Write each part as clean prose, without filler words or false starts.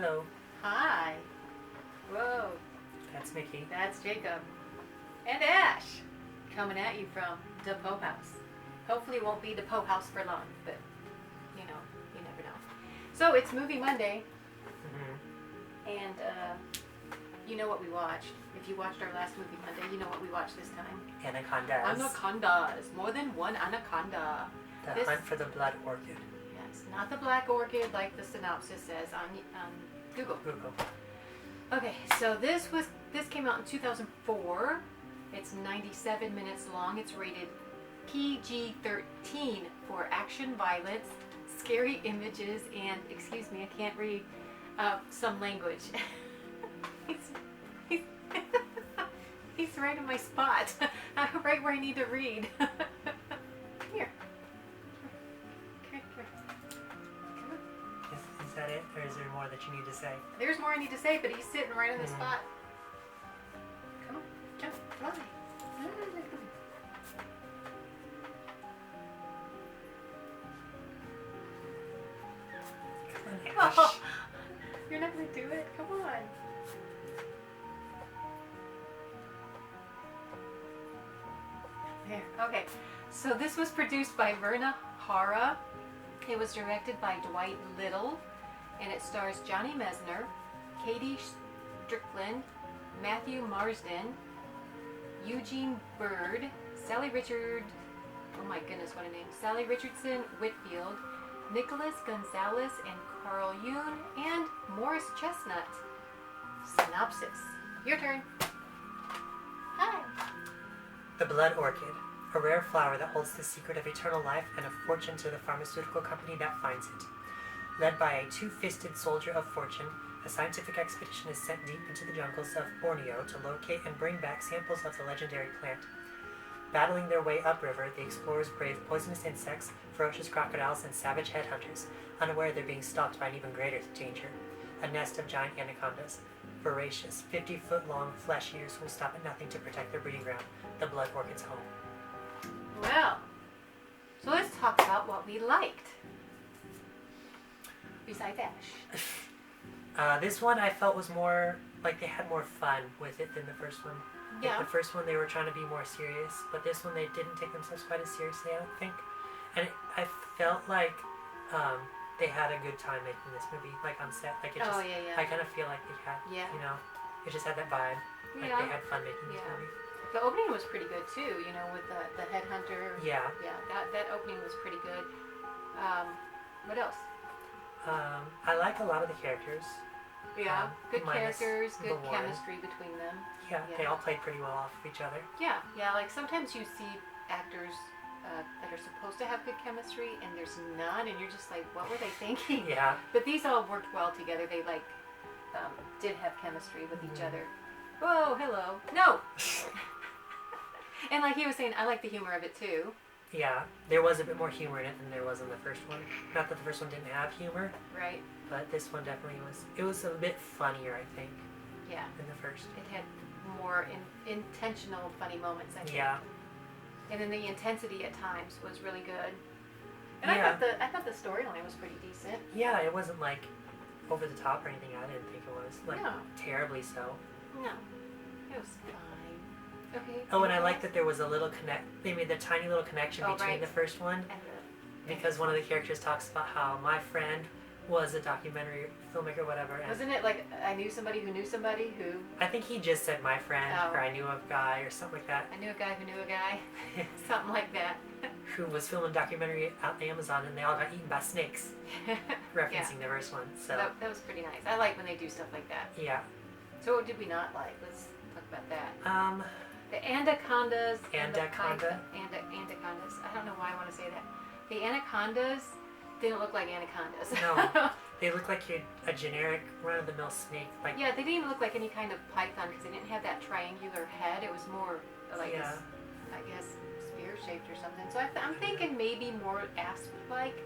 Hello. Hi. Whoa. That's Mickey. That's Jacob. And Ash. Coming at you from the Poe House. Hopefully it won't be the Poe House for long, but you know, you never know. So it's Movie Monday. Mm-hmm. And you know what we watched. If you watched our last Movie Monday, you know what we watched this time. Anacondas. Anacondas. More than one anaconda. The Hunt for the Blood Orchid. Yes, not the black orchid like the synopsis says on Google. Okay, so this came out in 2004. It's 97 minutes long. It's rated PG-13 for action, violence, scary images, and excuse me, I can't read some language. He's right in my spot, right where I need to read. Here. Is that it, or is there more that you need to say? There's more I need to say, but he's sitting right on the spot. Come on, jump, fly. Come on, Ash. Oh, you're not gonna do it. Come on. There. Okay. So this was produced by Verna Hara. It was directed by Dwight Little, and it stars Johnny Mesner, Katie Strickland, Matthew Marsden, Eugene Bird, Sally Richard. Oh my goodness, what a name! Sally Richardson-Whitfield, Nicholas Gonzalez, and Carl Yoon, and Morris Chestnut. Synopsis. Your turn. Hi. The Blood Orchid, a rare flower that holds the secret of eternal life and a fortune to the pharmaceutical company that finds it. Led by a two-fisted soldier of fortune, a scientific expedition is sent deep into the jungles of Borneo to locate and bring back samples of the legendary plant. Battling their way upriver, the explorers brave poisonous insects, ferocious crocodiles, and savage headhunters, unaware they're being stalked by an even greater danger. A nest of giant anacondas. Voracious, 50-foot-long flesh eaters will stop at nothing to protect their breeding ground, the Blood Orchid's home. Well, so let's talk about what we liked. Besides Ash. This one I felt was more, like they had more fun with it than the first one. Yeah. Like the first one they were trying to be more serious, but this one they didn't take themselves quite as seriously, I don't think. And I felt like they had a good time making this movie, like on set. Like it just, yeah. I kind of feel like they had, you know, it just had that vibe. Like they had fun making this movie. The opening was pretty good too, you know, with the headhunter. Yeah. Yeah, that opening was pretty good. What else? I like a lot of the characters. Yeah, good minus characters, good the one. chemistry between them. Yeah, they all played pretty well off of each other. Yeah, like sometimes you see actors that are supposed to have good chemistry and there's none, and you're just like, what were they thinking? Yeah. But these all worked well together. They did have chemistry with each other. Whoa, hello. No! And like he was saying, I like the humor of it too. Yeah, there was a bit more humor in it than there was in the first one. Not that the first one didn't have humor. Right. But this one definitely was. It was a bit funnier, I think. Yeah. Than the first. It had more intentional funny moments, I think. Yeah. And then the intensity at times was really good. And Yeah. I thought the storyline was pretty decent. Yeah, it wasn't like over the top or anything. I didn't think it was like terribly so. No, it was fine. Okay. Oh, and I like that there was a little they made the tiny little connection between the first one. Because one of the characters talks about how my friend was a documentary filmmaker, whatever. And wasn't it like I knew somebody who knew somebody who? I think he just said my friend, or I knew a guy, or something like that. I knew a guy who knew a guy. Something like that. Who was filming a documentary out in Amazon, and they all got eaten by snakes. Referencing the first one. So that was pretty nice. I like when they do stuff like that. Yeah. So what did we not like? Let's talk about that. The Anacondas. Anaconda. Anacondas. I don't know why I want to say that. The Anacondas didn't look like anacondas. No, they look like a generic run-of-the-mill snake. Like yeah, they didn't even look like any kind of python because they didn't have that triangular head. It was more like this, I guess, spear-shaped or something. So I'm thinking maybe more asp-like.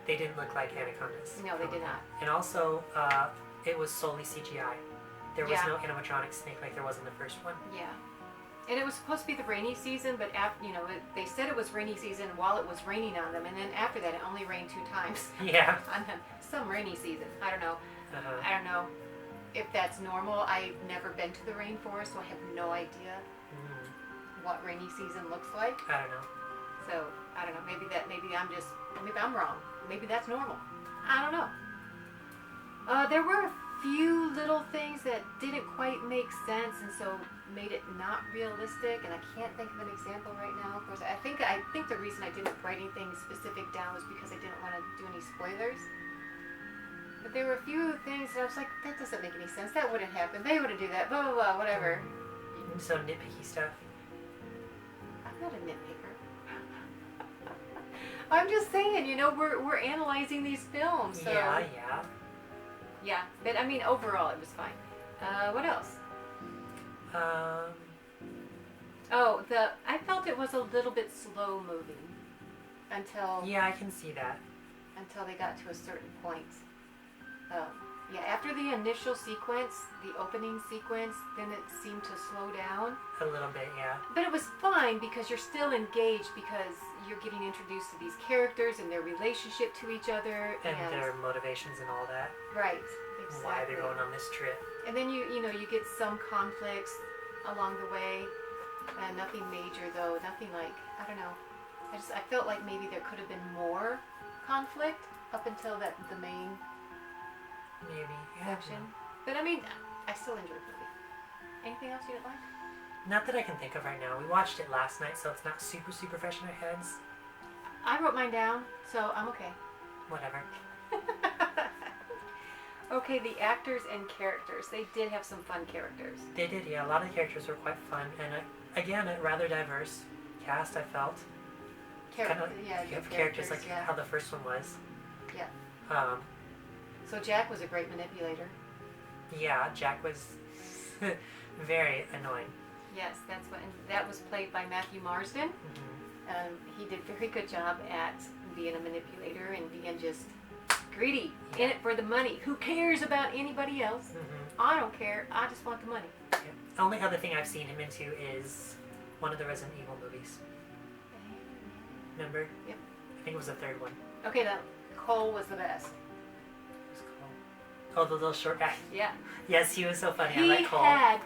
They didn't look like anacondas. No, they did not. And also, it was solely CGI. There was no animatronic snake like there was in the first one. Yeah. And it was supposed to be the rainy season, but they said it was rainy season while it was raining on them, and then after that it only rained 2 times. Yeah. On them. Some rainy season. I don't know. I don't know if that's normal. I've never been to the rainforest, so I have no idea what rainy season looks like. I don't know. So I don't know. Maybe I'm wrong. Maybe that's normal. I don't know. There were a few little things that didn't quite make sense, and so made it not realistic. And I can't think of an example right now. Of course, I think the reason I didn't write anything specific down was because I didn't want to do any spoilers. But there were a few things that I was like, that doesn't make any sense. That wouldn't happen. They wouldn't do that. Blah blah blah. Whatever. So nitpicky stuff. I'm not a nitpicker. I'm just saying, we're analyzing these films. So. Yeah, but I mean, overall, it was fine. What else? I felt it was a little bit slow moving until. Yeah, I can see that. Until they got to a certain point. After the initial sequence, the opening sequence, then it seemed to slow down. A little bit, yeah. But it was fine because you're still engaged because you're getting introduced to these characters and their relationship to each other. And their motivations and all that. Right, exactly. Why they're going on this trip. And then you get some conflicts along the way. Nothing major though, nothing like, I don't know. I felt like maybe there could have been more conflict up until the main Maybe. section. But I mean, I still enjoyed the movie. Anything else you didn't like? Not that I can think of right now. We watched it last night, so it's not super, super fresh in our heads. I wrote mine down, so I'm okay. Whatever. Okay, the actors and characters. They did have some fun characters. They did, yeah. A lot of the characters were quite fun, and again, a rather diverse cast, I felt. Kind of characters like how the first one was. Yeah. So Jack was a great manipulator. Yeah, Jack was very annoying. Yes, that was played by Matthew Marsden. He did a very good job at being a manipulator and being just greedy, in it for the money. Who cares about anybody else? I don't care. I just want the money. Yeah. The only other thing I've seen him into is one of the Resident Evil movies. Remember? Yep. I think it was the third one. Okay, now Cole was the best. Oh, the little short guy. Yeah. Yes, he was so funny. I He like Cole. had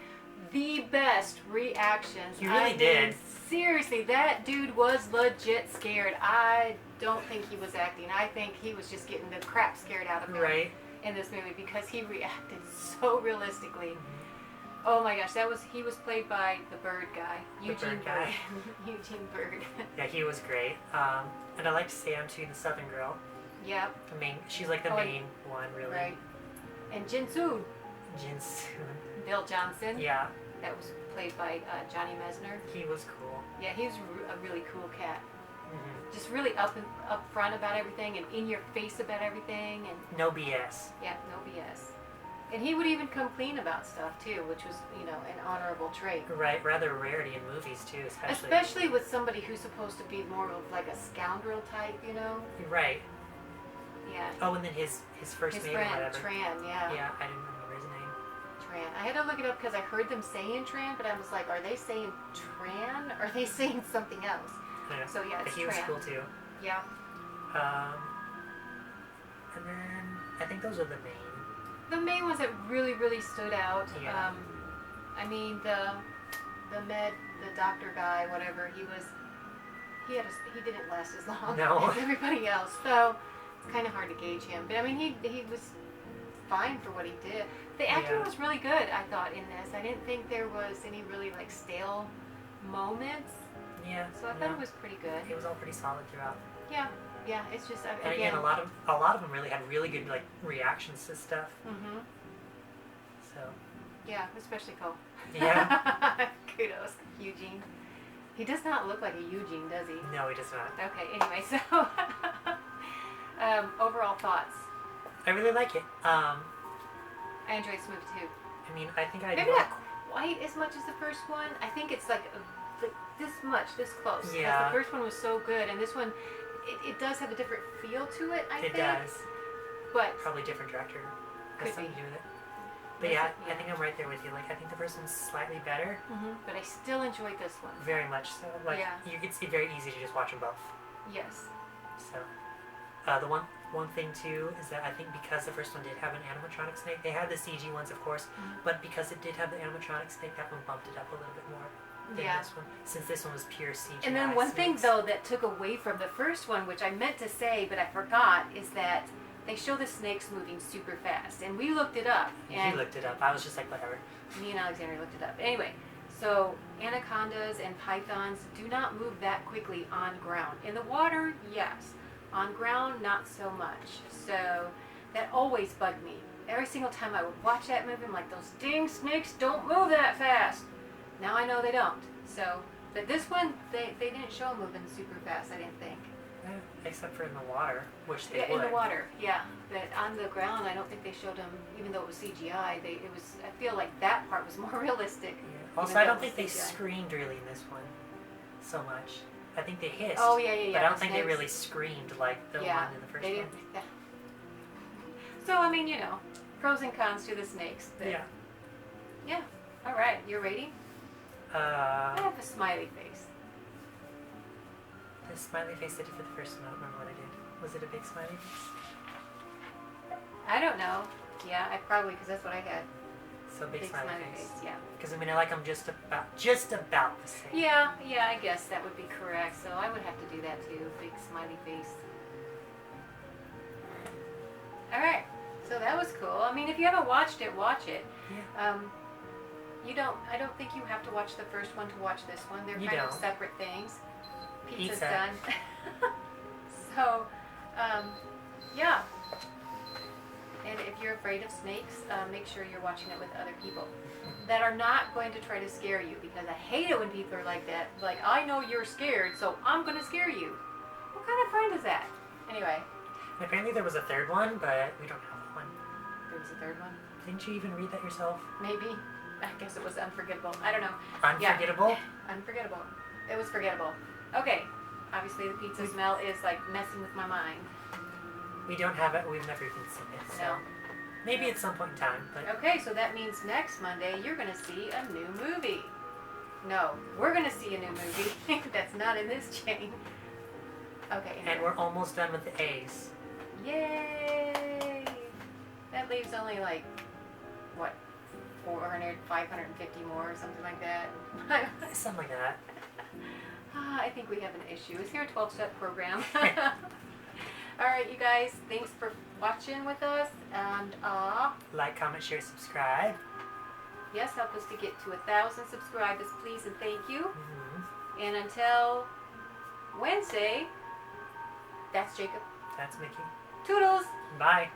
the best reactions. He really did. Seriously, that dude was legit scared. I don't think he was acting. I think he was just getting the crap scared out of him in this movie because he reacted so realistically. Oh my gosh, he was played by the bird guy, Eugene Bird. Eugene Bird. Yeah, he was great. And I like Sam too, the Southern girl. Yeah. She's like the main one, really. Right. And Jinsoon. Bill Johnson. Yeah. That was played by Johnny Mesner. He was cool. Yeah, he was a really cool cat. Just really up front about everything and in your face about everything and no BS. Yeah, no BS. And he would even come clean about stuff too, which was, an honorable trait. Right, rather rarity in movies too, especially. Especially with somebody who's supposed to be more of like a scoundrel type, Right. Yeah. Oh, and then his first name or whatever. Tran, yeah. Yeah, I didn't remember his name. Tran. I had to look it up because I heard them saying Tran, but I was like, are they saying Tran? Or are they saying something else? Yeah. So yeah, it's He Tran. was cool too. Yeah. And then I think those are the main. The main ones that really, really stood out. Yeah. I mean the doctor guy, whatever, he didn't last as long as everybody else. So it's kind of hard to gauge him. But I mean he was fine for what he did. The acting was really good, I thought, in this. I didn't think there was any really like stale moments. Yeah. So I thought it was pretty good. It was all pretty solid throughout. Yeah. Yeah, it's just and again, a lot of them really had really good like reactions to stuff. So. Yeah, especially Cole. Yeah. Kudos, Eugene. He does not look like a Eugene, does he? No, he does not. Okay. Anyway, so overall thoughts. I really like it. I enjoyed this movie too. I mean, I think I maybe not quite as much as the first one. I think it's like this much, this close. Yeah. Because the first one was so good, and this one. It does have a different feel to it, I think. It does. But probably different director. Has something to do with it. But I think I'm right there with you. Like, I think the first one's slightly better. But I still enjoyed this one. Very much so. Like, it's very easy to just watch them both. Yes. So, the one One thing too is that I think because the first one did have an animatronic snake, they had the CG ones, of course, but because it did have the animatronic snake, that one bumped it up a little bit more than this one. Since this one was pure CG. And then one thing though that took away from the first one, which I meant to say but I forgot, is that they show the snakes moving super fast, and we looked it up. And you looked it up. I was just like, whatever. Me and Alexander looked it up. Anyway, so anacondas and pythons do not move that quickly on ground. In the water, yes. On ground, not so much. So that always bugged me. Every single time I would watch that movie, I'm like, those dang snakes don't move that fast. Now I know they don't. So, but this one, they didn't show them moving super fast, I didn't think. Yeah, except for in the water, which they would. In the water, yeah. But on the ground, I don't think they showed them, even though it was CGI, I feel like that part was more realistic. Yeah. Also, I don't think they screamed really in this one so much. I think they hissed. Oh, yeah. But I don't think they really screamed like the one in the first one. Yeah. So, I mean, pros and cons to the snakes. But yeah. All right, you ready? I have a smiley face. The smiley face I did for the first one, I don't remember what I did. Was it a big smiley face? I don't know. Yeah, because that's what I had. So big smiley face. Yeah. Because I like them just about the same. Yeah, I guess that would be correct. So I would have to do that too. Big smiley face. All right. So that was cool. I mean, if you haven't watched it, watch it. Yeah. I don't think you have to watch the first one to watch this one. They're kind of separate things. Pizza's done. So, yeah. And if you're afraid of snakes, make sure you're watching it with other people that are not going to try to scare you, because I hate it when people are like that. Like, I know you're scared, so I'm going to scare you. What kind of friend is that? Anyway. And apparently there was a third one, but we don't have one. There was a third one? Didn't you even read that yourself? Maybe. I guess it was unforgettable. I don't know. Unforgettable? Yeah. Unforgettable. It was forgettable. Okay. Obviously the pizza smell is like messing with my mind. We don't have it. We've never even seen it. So no. Maybe at some point in time. But okay, so that means next Monday you're going to see a new movie. No, we're going to see a new movie. That's not in this chain. Okay. And we're almost done with the A's. Yay! That leaves only like, what, 400, 550 more or something like that. Something like that. I think we have an issue. Is here a 12-step program? All right, you guys, thanks for watching with us. And like, comment, share, subscribe. Yes, help us to get to 1,000 subscribers, please, and thank you. Mm-hmm. And until Wednesday, that's Jacob. That's Mickey. Toodles! Bye.